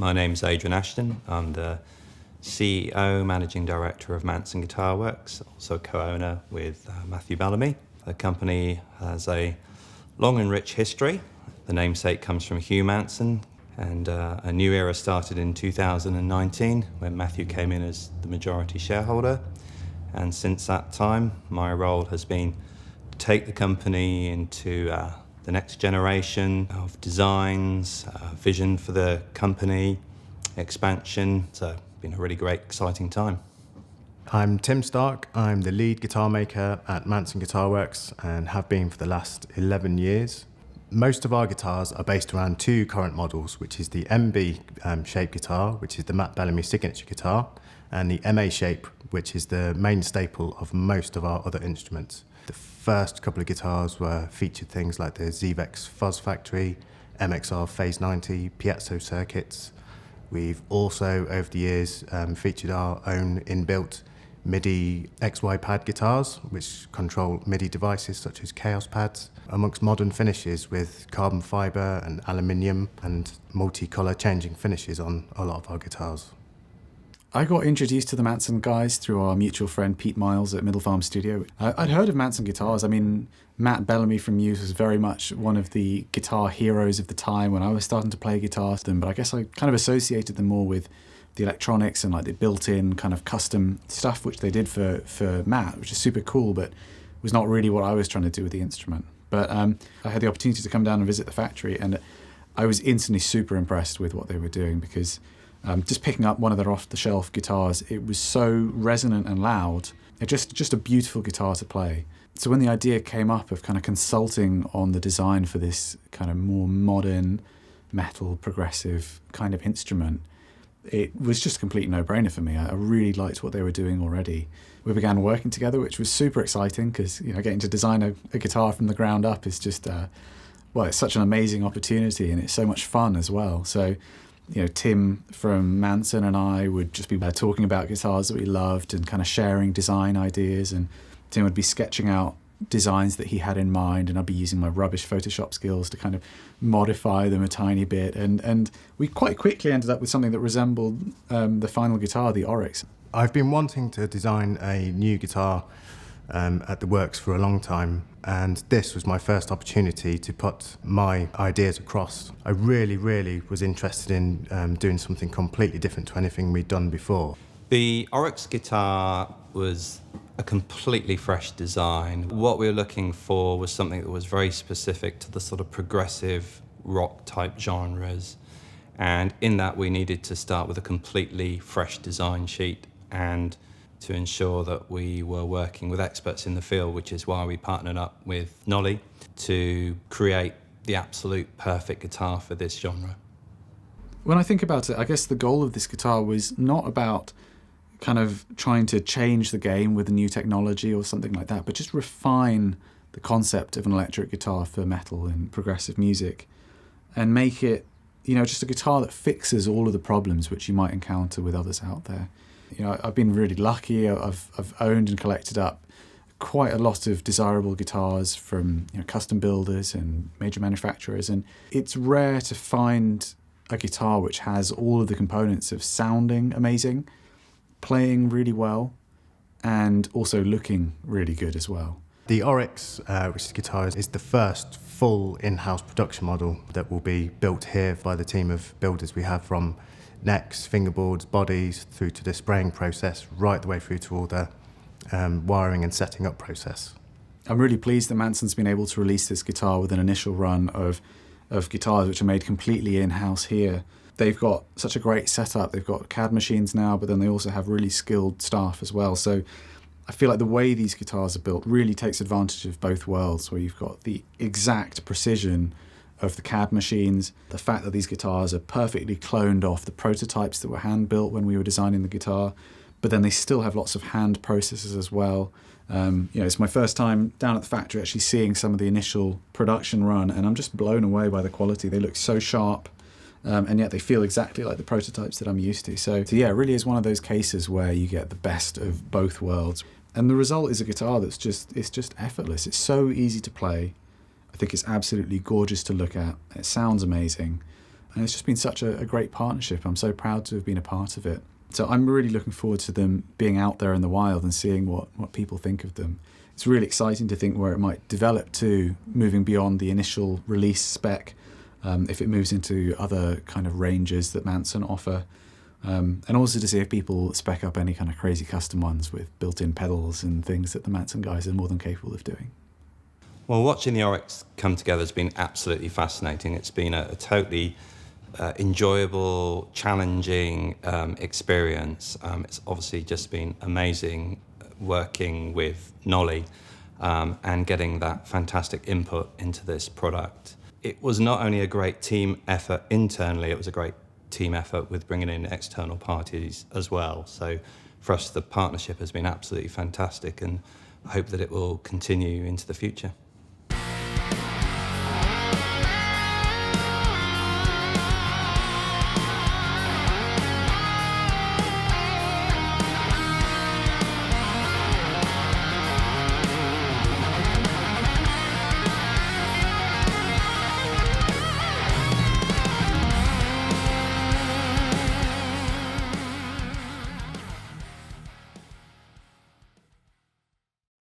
My name's Adrian Ashton. I'm the CEO, Managing Director of Manson Guitar Works, also co-owner with Matthew Bellamy. The company has a long and rich history. The namesake comes from Hugh Manson, and a new era started in 2019 when Matthew came in as the majority shareholder. And since that time, my role has been to take the company into the next generation of designs, vision for the company, expansion. So it's been a really great, exciting time. I'm Tim Stark. I'm the lead guitar maker at Manson Guitar Works and have been for the last 11 years. Most of our guitars are based around two current models, which is the MB shape guitar, which is the Matt Bellamy signature guitar, and the MA shape, which is the main staple of most of our other instruments. The first couple of guitars were featured things like the Zevex Fuzz Factory, MXR Phase 90, piezo circuits. We've also, over the years, featured our own inbuilt MIDI XY pad guitars, which control MIDI devices such as Chaos pads, amongst modern finishes with carbon fibre and aluminium and multicolour changing finishes on a lot of our guitars. I got introduced to the Manson guys through our mutual friend Pete Miles at Middle Farm Studio. I'd heard of Manson guitars. I mean, Matt Bellamy from Muse was very much one of the guitar heroes of the time when I was starting to play guitar to them, but I guess I kind of associated them more with the electronics and like the built-in kind of custom stuff which they did for Matt, which is super cool, but was not really what I was trying to do with the instrument. But I had the opportunity to come down and visit the factory, and I was instantly super impressed with what they were doing because just picking up one of their off-the-shelf guitars, it was so resonant and loud. It's just a beautiful guitar to play. So when the idea came up of kind of consulting on the design for this kind of more modern, metal, progressive kind of instrument, it was just a complete no-brainer for me. I really liked what they were doing already. We began working together, which was super exciting because getting to design a guitar from the ground up is just, it's such an amazing opportunity, and it's so much fun as well. So Tim from Manson and I would just be talking about guitars that we loved and kind of sharing design ideas, and Tim would be sketching out designs that he had in mind, and I'd be using my rubbish Photoshop skills to kind of modify them a tiny bit, and we quite quickly ended up with something that resembled the final guitar, the ORYX. I've been wanting to design a new guitar at the works for a long time, and this was my first opportunity to put my ideas across. I really was interested in doing something completely different to anything we'd done before. The ORYX guitar was a completely fresh design. What we were looking for was something that was very specific to the sort of progressive rock type genres, and in that we needed to start with a completely fresh design sheet and to ensure that we were working with experts in the field, which is why we partnered up with Nolly to create the absolute perfect guitar for this genre. When I think about it, I guess the goal of this guitar was not about kind of trying to change the game with a new technology or something like that, but just refine the concept of an electric guitar for metal and progressive music and make it, just a guitar that fixes all of the problems which you might encounter with others out there. I've been really lucky. I've owned and collected up quite a lot of desirable guitars from custom builders and major manufacturers, and it's rare to find a guitar which has all of the components of sounding amazing, playing really well, and also looking really good as well. The ORYX, which is guitar, is the first full in-house production model that will be built here by the team of builders we have, from necks, fingerboards, bodies, through to the spraying process, right the way through to all the wiring and setting up process. I'm really pleased that Manson's been able to release this guitar with an initial run of guitars which are made completely in-house here. They've got such a great setup. They've got CAD machines now, but then they also have really skilled staff as well. So I feel like the way these guitars are built really takes advantage of both worlds, where you've got the exact precision of the CAD machines, the fact that these guitars are perfectly cloned off the prototypes that were hand-built when we were designing the guitar, but then they still have lots of hand processes as well. It's my first time down at the factory actually seeing some of the initial production run, and I'm just blown away by the quality. They look so sharp, and yet they feel exactly like the prototypes that I'm used to. So yeah, it really is one of those cases where you get the best of both worlds. And the result is a guitar that's just effortless. It's so easy to play. I think it's absolutely gorgeous to look at. It sounds amazing. And it's just been such a great partnership. I'm so proud to have been a part of it. So I'm really looking forward to them being out there in the wild and seeing what people think of them. It's really exciting to think where it might develop to, moving beyond the initial release spec, if it moves into other kind of ranges that Manson offer. And also to see if people spec up any kind of crazy custom ones with built-in pedals and things that the Manson guys are more than capable of doing. Well, watching the ORYX come together has been absolutely fascinating. It's been a totally enjoyable, challenging experience. It's obviously just been amazing working with Nolly and getting that fantastic input into this product. It was not only a great team effort internally, it was a great team effort with bringing in external parties as well. So for us, the partnership has been absolutely fantastic, and I hope that it will continue into the future.